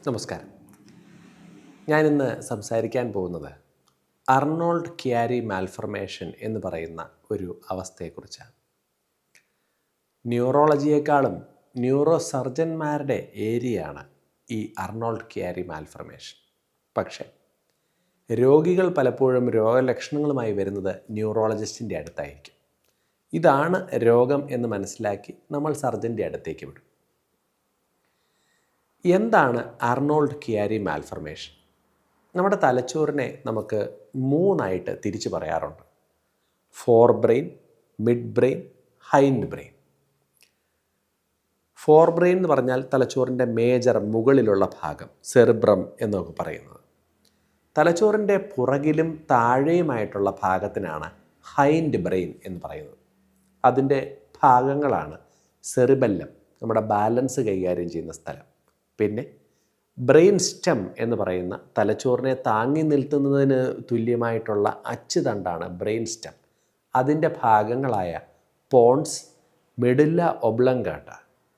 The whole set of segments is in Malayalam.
നമസ്കാരം. ഞാനിന്ന് സംസാരിക്കാൻ പോകുന്നത് അർണോൾഡ് ക്യാരി മാൽഫർമേഷൻ എന്ന് പറയുന്ന ഒരു അവസ്ഥയെക്കുറിച്ചാണ്. ന്യൂറോളജിയേക്കാളും ന്യൂറോ സർജന്മാരുടെ ഏരിയയാണ് ഈ അർണോൾഡ് ക്യാരി മാൽഫർമേഷൻ. പക്ഷേ രോഗികൾ പലപ്പോഴും രോഗലക്ഷണങ്ങളുമായി വരുന്നത് ന്യൂറോളജിസ്റ്റിൻ്റെ അടുത്തായിരിക്കും. ഇതാണ് രോഗം എന്ന് മനസ്സിലാക്കി നമ്മൾ സർജൻ്റെ അടുത്തേക്ക് വിടും. എന്താണ് അർണോൾഡ് ക്യാരി മാൽഫർമേഷൻ? നമ്മുടെ തലച്ചോറിനെ നമുക്ക് മൂന്നായിട്ട് തിരിച്ചു പറയാറുണ്ട്: forebrain, midbrain, hindbrain. Forebrain എന്ന് പറഞ്ഞാൽ തലച്ചോറിൻ്റെ മേജർ മുകളിലുള്ള ഭാഗം, സെറിബ്രം എന്നൊക്കെ പറയുന്നത്. തലച്ചോറിൻ്റെ പുറകിലും താഴെയുമായിട്ടുള്ള ഭാഗത്തിനാണ് ഹൈൻഡ് ബ്രെയിൻ എന്ന് പറയുന്നത്. അതിൻ്റെ ഭാഗങ്ങളാണ് സെറിബെല്ലം, നമ്മുടെ ബാലൻസ് കൈകാര്യം ചെയ്യുന്ന സ്ഥലം. പിന്നെ ബ്രെയിൻ സ്റ്റെം എന്ന് പറയുന്ന തലച്ചോറിനെ താങ്ങി നിൽക്കുന്നതിന് തുല്യമായിട്ടുള്ള അച്ചുതണ്ടാണ് ബ്രെയിൻ സ്റ്റെം. അതിൻ്റെ ഭാഗങ്ങളായ പോൺസ്, മെഡുല്ല ഒബ്ലങ്കാട്ട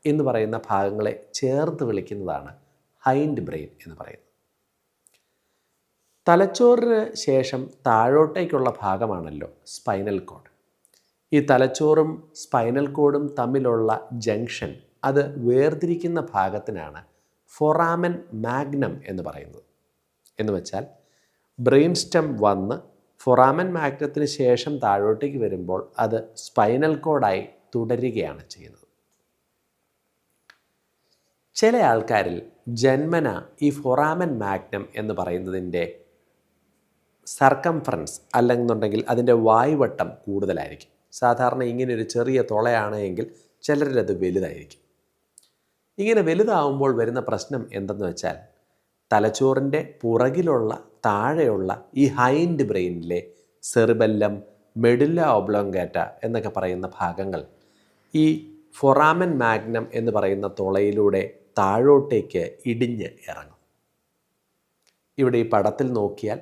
എന്ന് പറയുന്ന ഭാഗങ്ങളെ ചേർത്ത് വിളിക്കുന്നതാണ് ഹൈൻഡ് ബ്രെയിൻ എന്ന് പറയുന്നത്. തലച്ചോറിന് ശേഷം താഴോട്ടേക്കുള്ള ഭാഗമാണല്ലോ സ്പൈനൽ കോഡ്. ഈ തലച്ചോറും സ്പൈനൽ കോഡും തമ്മിലുള്ള ജംഗ്ഷൻ, അത് വേർതിരിക്കുന്ന ഭാഗത്തിനാണ് ഫൊറാമൻ മാഗ്നം എന്ന് പറയുന്നത്. എന്ന് വെച്ചാൽ ബ്രെയിൻ സ്റ്റെം വന്ന് ഫൊറാമൻ മാഗ്നത്തിന് ശേഷം താഴോട്ടേക്ക് വരുമ്പോൾ അത് സ്പൈനൽ കോഡായി തുടരുകയാണ് ചെയ്യുന്നത്. ചില ആൾക്കാരിൽ ജന്മന ഈ ഫൊറാമൻ മാഗ്നം എന്ന് പറയുന്നതിൻ്റെ സർക്കംഫറൻസ് അല്ലെന്നുണ്ടെങ്കിൽ അതിൻ്റെ വായ്വട്ടം കൂടുതലായിരിക്കും. സാധാരണ ഇങ്ങനെയൊരു ചെറിയ തുളയാണ് എങ്കിൽ ചിലരിലത് വലുതായിരിക്കും. ഇങ്ങനെ വലുതാവുമ്പോൾ വരുന്ന പ്രശ്നം എന്തെന്ന് വെച്ചാൽ തലച്ചോറിൻ്റെ പുറകിലുള്ള താഴെയുള്ള ഈ ഹൈൻഡ് ബ്രെയിനിലെ സെറിബെല്ലം, മെഡുല്ല ഒബ്ലോങ്കാറ്റ എന്നൊക്കെ പറയുന്ന ഭാഗങ്ങൾ ഈ ഫൊറാമൻ മാഗ്നം എന്ന് പറയുന്ന തുളയിലൂടെ താഴോട്ടേക്ക് ഇടിഞ്ഞ് ഇറങ്ങും. ഇവിടെ ഈ പടത്തിൽ നോക്കിയാൽ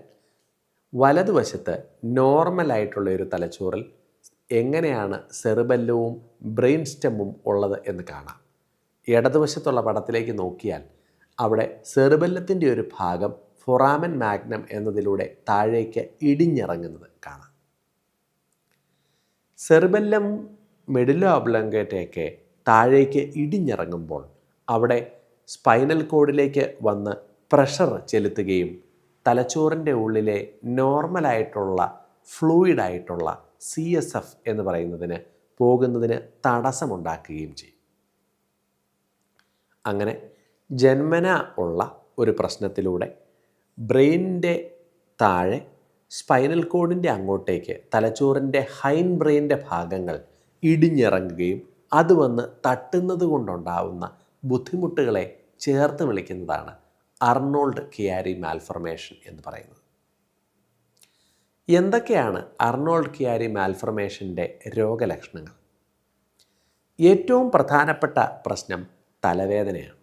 വലതുവശത്ത് നോർമലായിട്ടുള്ള ഒരു തലച്ചോറിൽ എങ്ങനെയാണ് സെറിബെല്ലവും ബ്രെയിൻ സ്റ്റെമ്മും ഉള്ളത് എന്ന് കാണാം. ഇടതുവശത്തുള്ള പടത്തിലേക്ക് നോക്കിയാൽ അവിടെ സെറിബെല്ലത്തിൻ്റെ ഒരു ഭാഗം ഫൊറാമൻ മാഗ്നം എന്നതിലൂടെ താഴേക്ക് ഇടിഞ്ഞിറങ്ങുന്നത് കാണാം. സെറിബെല്ലം, മെഡുല്ല ഒബ്ലോങ്കാറ്റയൊക്കെ താഴേക്ക് ഇടിഞ്ഞിറങ്ങുമ്പോൾ അവിടെ സ്പൈനൽ കോഡിലേക്ക് വന്ന് പ്രഷർ ചെലുത്തുകയും തലച്ചോറിൻ്റെ ഉള്ളിലെ നോർമലായിട്ടുള്ള ഫ്ലൂയിഡായിട്ടുള്ള CSF എന്ന് പറയുന്നതിന് പോകുന്നതിന് തടസ്സമുണ്ടാക്കുകയും ചെയ്യും. അങ്ങനെ ജന്മന ഉള്ള ഒരു പ്രശ്നത്തിലൂടെ ബ്രെയിനിൻ്റെ താഴെ സ്പൈനൽ കോഡിൻ്റെ അങ്ങോട്ടേക്ക് തലച്ചോറിൻ്റെ ഹൈൻഡ് ബ്രെയിനിൻ്റെ ഭാഗങ്ങൾ ഇടിഞ്ഞിറങ്ങുകയും അത് വന്ന് തട്ടുന്നത് കൊണ്ടുണ്ടാവുന്ന ബുദ്ധിമുട്ടുകളെ ചേർത്ത് വിളിക്കുന്നതാണ് അർണോൾഡ് ക്യാരി മാൽഫർമേഷൻ എന്ന് പറയുന്നത്. എന്തൊക്കെയാണ് അർണോൾഡ് ക്യാരി മാൽഫർമേഷൻ്റെ രോഗലക്ഷണങ്ങൾ? ഏറ്റവും പ്രധാനപ്പെട്ട പ്രശ്നം തലവേദനയാണ്.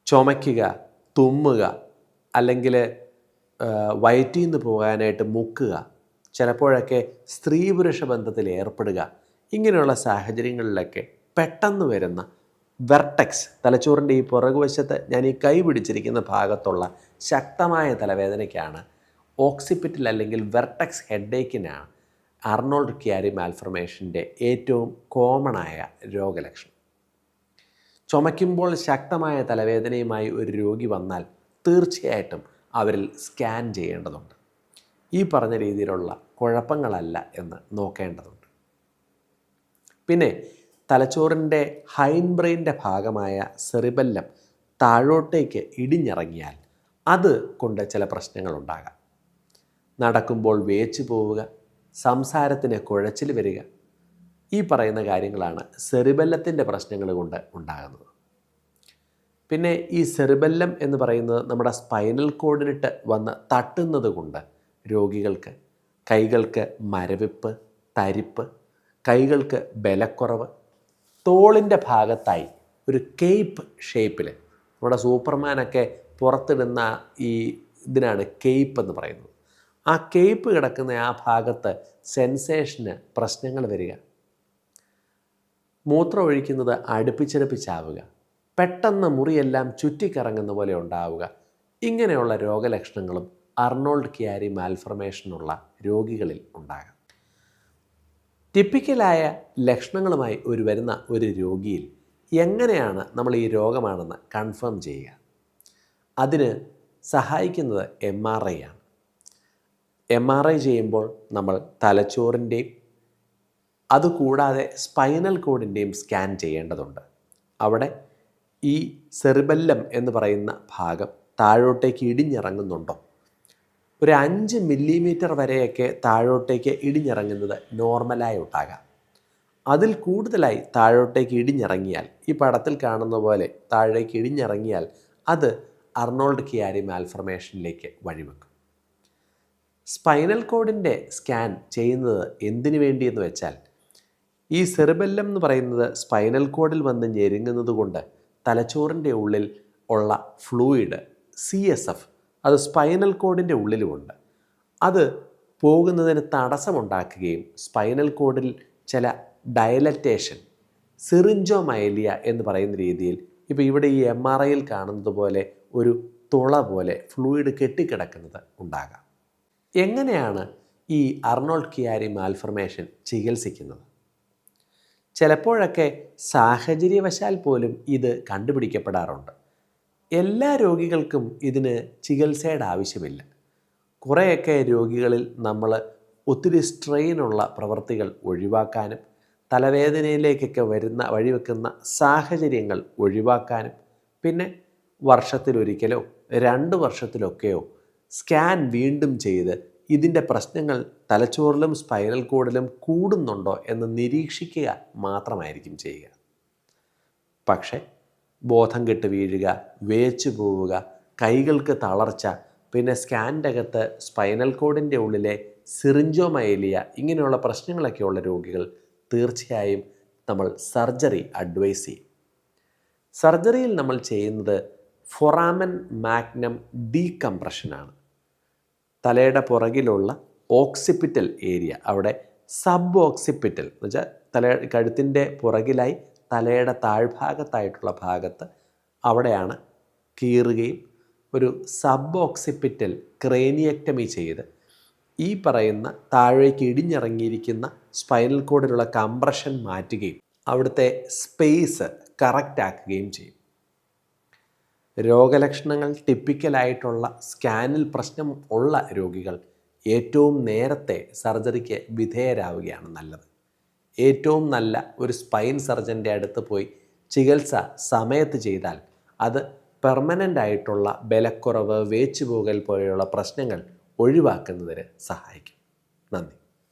ചുമയ്ക്കുക, തുമ്മുക, അല്ലെങ്കിൽ വയറ്റിൽ നിന്ന് പോകാനായിട്ട് മുക്കുക, ചിലപ്പോഴൊക്കെ സ്ത്രീ പുരുഷ ബന്ധത്തിൽ ഏർപ്പെടുക, ഇങ്ങനെയുള്ള സാഹചര്യങ്ങളിലൊക്കെ പെട്ടെന്ന് വരുന്ന വെർട്ടെക്സ്, തലച്ചോറിൻ്റെ ഈ പുറകുവശത്ത് ഞാൻ ഈ കൈ പിടിച്ചിരിക്കുന്ന ഭാഗത്തുള്ള ശക്തമായ തലവേദനയ്ക്കാണ് ഓക്സിപിറ്റൽ അല്ലെങ്കിൽ വെർട്ടെക്സ് ഹെഡേക്കിനാണ് അർണോൾഡ് ക്യാരി മാൽഫർമേഷൻ്റെ ഏറ്റവും കോമണായ രോഗലക്ഷണം. ചുമയ്ക്കുമ്പോൾ ശക്തമായ തലവേദനയുമായി ഒരു രോഗി വന്നാൽ തീർച്ചയായിട്ടും അവരിൽ സ്കാൻ ചെയ്യേണ്ടതുണ്ട്. ഈ പറഞ്ഞ രീതിയിലുള്ള കുഴപ്പങ്ങളല്ല എന്ന് നോക്കേണ്ടതുണ്ട്. പിന്നെ തലച്ചോറിൻ്റെ ഹൈൻഡ് ബ്രെയിനിൻ്റെ ഭാഗമായ സെറിബെല്ലം താഴോട്ടേക്ക് ഇടിഞ്ഞിറങ്ങിയാൽ അത് കൊണ്ട് ചില പ്രശ്നങ്ങളുണ്ടാകാം. നടക്കുമ്പോൾ വേച്ചു പോവുക, സംസാരത്തിന് കുഴച്ചിൽ വരിക, ഈ പറയുന്ന കാര്യങ്ങളാണ് സെറിബെല്ലത്തിൻ്റെ പ്രശ്നങ്ങൾ കൊണ്ട് ഉണ്ടാകുന്നത്. പിന്നെ ഈ സെറിബെല്ലം എന്ന് പറയുന്നത് നമ്മുടെ സ്പൈനൽ കോഡിനിട്ട് വന്ന് തട്ടുന്നത് കൊണ്ട് രോഗികൾക്ക് കൈകൾക്ക് മരവിപ്പ്, തരിപ്പ്, കൈകൾക്ക് ബലക്കുറവ്, തോളിൻ്റെ ഭാഗത്തായി ഒരു കേപ്പ് ഷേപ്പിൽ, നമ്മുടെ സൂപ്പർമാനൊക്കെ പുറത്തിടുന്ന ഈ ഇതിനാണ് കേപ്പ് എന്ന് പറയുന്നത്. ആ കേപ്പ് കിടക്കുന്ന ആ ഭാഗത്ത് സെൻസേഷന് പ്രശ്നങ്ങൾ വരിക, മൂത്രം ഒഴിക്കുന്നത് അടുപ്പിച്ചടുപ്പിച്ചാവുക, പെട്ടെന്ന് മുറിയെല്ലാം ചുറ്റിക്കറങ്ങുന്ന പോലെ ഉണ്ടാവുക, ഇങ്ങനെയുള്ള രോഗലക്ഷണങ്ങളും അർണോൾഡ് കിയാരി മാൽഫർമേഷനുള്ള രോഗികളിൽ ഉണ്ടാകാം. ടിപ്പിക്കലായ ലക്ഷണങ്ങളുമായി വരുന്ന ഒരു രോഗിയിൽ എങ്ങനെയാണ് നമ്മൾ ഈ രോഗമാണെന്ന് കൺഫേം ചെയ്യുക? അതിന് സഹായിക്കുന്നത് MRI ആണ്. MRI ചെയ്യുമ്പോൾ നമ്മൾ തലച്ചോറിൻ്റെയും അതുകൂടാതെ സ്പൈനൽ കോഡിൻ്റെയും സ്കാൻ ചെയ്യേണ്ടതുണ്ട്. അവിടെ ഈ സെറിബെല്ലം എന്ന് പറയുന്ന ഭാഗം താഴോട്ടേക്ക് ഇടിഞ്ഞിറങ്ങുന്നുണ്ടോ? ഒരു 5 മില്ലിമീറ്റർ വരെയൊക്കെ താഴോട്ടേക്ക് ഇടിഞ്ഞിറങ്ങുന്നത് നോർമലായി ഉണ്ടാകാം. അതിൽ കൂടുതലായി താഴോട്ടേക്ക് ഇടിഞ്ഞിറങ്ങിയാൽ, ഈ പടത്തിൽ കാണുന്ന പോലെ താഴേക്ക് ഇടിഞ്ഞിറങ്ങിയാൽ, അത് അർണോൾഡ് കിയാരി മാൽഫർമേഷനിലേക്ക് വഴിവെക്കും. സ്പൈനൽ കോഡിൻ്റെ സ്കാൻ ചെയ്യുന്നത് എന്തിനു വേണ്ടിയെന്ന് വെച്ചാൽ, ഈ സെറിബെല്ലം എന്ന് പറയുന്നത് സ്പൈനൽ കോഡിൽ വന്ന് ഞെരുങ്ങുന്നത് കൊണ്ട് തലച്ചോറിൻ്റെ ഉള്ളിൽ ഉള്ള ഫ്ലൂയിഡ് CSF അത് സ്പൈനൽ കോഡിൻ്റെ ഉള്ളിലുമുണ്ട്. അത് പോകുന്നതിന് തടസ്സമുണ്ടാക്കുകയും സ്പൈനൽ കോഡിൽ ചില ഡയലറ്റേഷൻ, സിറിഞ്ചോമൈലിയ എന്ന് പറയുന്ന രീതിയിൽ, ഇപ്പോൾ ഇവിടെ ഈ MRIയിൽ കാണുന്നത് പോലെ ഒരു തുള പോലെ ഫ്ലൂയിഡ് കെട്ടിക്കിടക്കുന്നത് ഉണ്ടാകാം. എങ്ങനെയാണ് ഈ അർണോൾഡ് കിയാരി മാൽഫർമേഷൻ ചികിത്സിക്കുന്നത്? ചിലപ്പോഴൊക്കെ സാഹചര്യവശാൽ പോലും ഇത് കണ്ടുപിടിക്കപ്പെടാറുണ്ട്. എല്ലാ രോഗികൾക്കും ഇതിന് ചികിത്സയുടെ ആവശ്യമില്ല. കുറേയൊക്കെ രോഗികളിൽ നമ്മൾ ഒത്തിരി സ്ട്രെയിനുള്ള പ്രവൃത്തികൾ ഒഴിവാക്കാനും തലവേദനയിലേക്കൊക്കെ വഴിവെക്കുന്ന സാഹചര്യങ്ങൾ ഒഴിവാക്കാനും, പിന്നെ വർഷത്തിലൊരിക്കലോ 2 വർഷത്തിലൊക്കെയോ സ്കാൻ വീണ്ടും ചെയ്ത് ഇതിൻ്റെ പ്രശ്നങ്ങൾ തലച്ചോറിലും സ്പൈനൽ കോഡിലും കൂടുന്നുണ്ടോ എന്ന് നിരീക്ഷിക്കുക മാത്രമായിരിക്കും ചെയ്യുക. പക്ഷേ ബോധം കെട്ട് വീഴുക, വേച്ചു പോവുക, കൈകൾക്ക് തളർച്ച, പിന്നെ സ്കാനിൻ്റെ അകത്ത് സ്പൈനൽ കോഡിൻ്റെ ഉള്ളിലെ സിറിഞ്ചോമൈലിയ, ഇങ്ങനെയുള്ള പ്രശ്നങ്ങളൊക്കെയുള്ള രോഗികൾ തീർച്ചയായും നമ്മൾ സർജറി അഡ്വൈസ് ചെയ്യും. സർജറിയിൽ നമ്മൾ ചെയ്യുന്നത് ഫൊറാമൻ മാഗ്നം ഡീകംപ്രഷനാണ്. തലയുടെ പുറകിലുള്ള ഓക്സിപിറ്റൽ ഏരിയ, അവിടെ സബ് ഓക്സിപിറ്റൽ എന്ന് വെച്ചാൽ കഴുത്തിൻ്റെ പുറകിലായി തലയുടെ താഴ്ഭാഗത്തായിട്ടുള്ള ഭാഗത്ത് അവിടെയാണ് കീറുകയും ഒരു സബ് ഓക്സിപിറ്റൽ ക്രേനിയക്ടമി ചെയ്ത് ഈ പറയുന്ന താഴേക്ക് ഇടിഞ്ഞിറങ്ങിയിരിക്കുന്ന സ്പൈനൽ കോഡിലുള്ള കംപ്രഷൻ മാറ്റുകയും അവിടുത്തെ സ്പേസ് കറക്റ്റ് ആക്കുകയും ചെയ്യും. രോഗലക്ഷണങ്ങൾ ടിപ്പിക്കലായിട്ടുള്ള സ്കാനിൽ പ്രശ്നം ഉള്ള രോഗികൾ ഏറ്റവും നേരത്തെ സർജറിക്ക് വിധേയരാവുകയാണ് നല്ലത്. ഏറ്റവും നല്ല ഒരു സ്പൈൻ സർജൻ്റെ അടുത്ത് പോയി ചികിത്സ സമയത്ത് ചെയ്താൽ അത് പെർമനൻ്റ് ആയിട്ടുള്ള ബലക്കുറവ്, വേച്ചുപോകൽ പോലെയുള്ള പ്രശ്നങ്ങൾ ഒഴിവാക്കുന്നതിന് സഹായിക്കും. നന്ദി.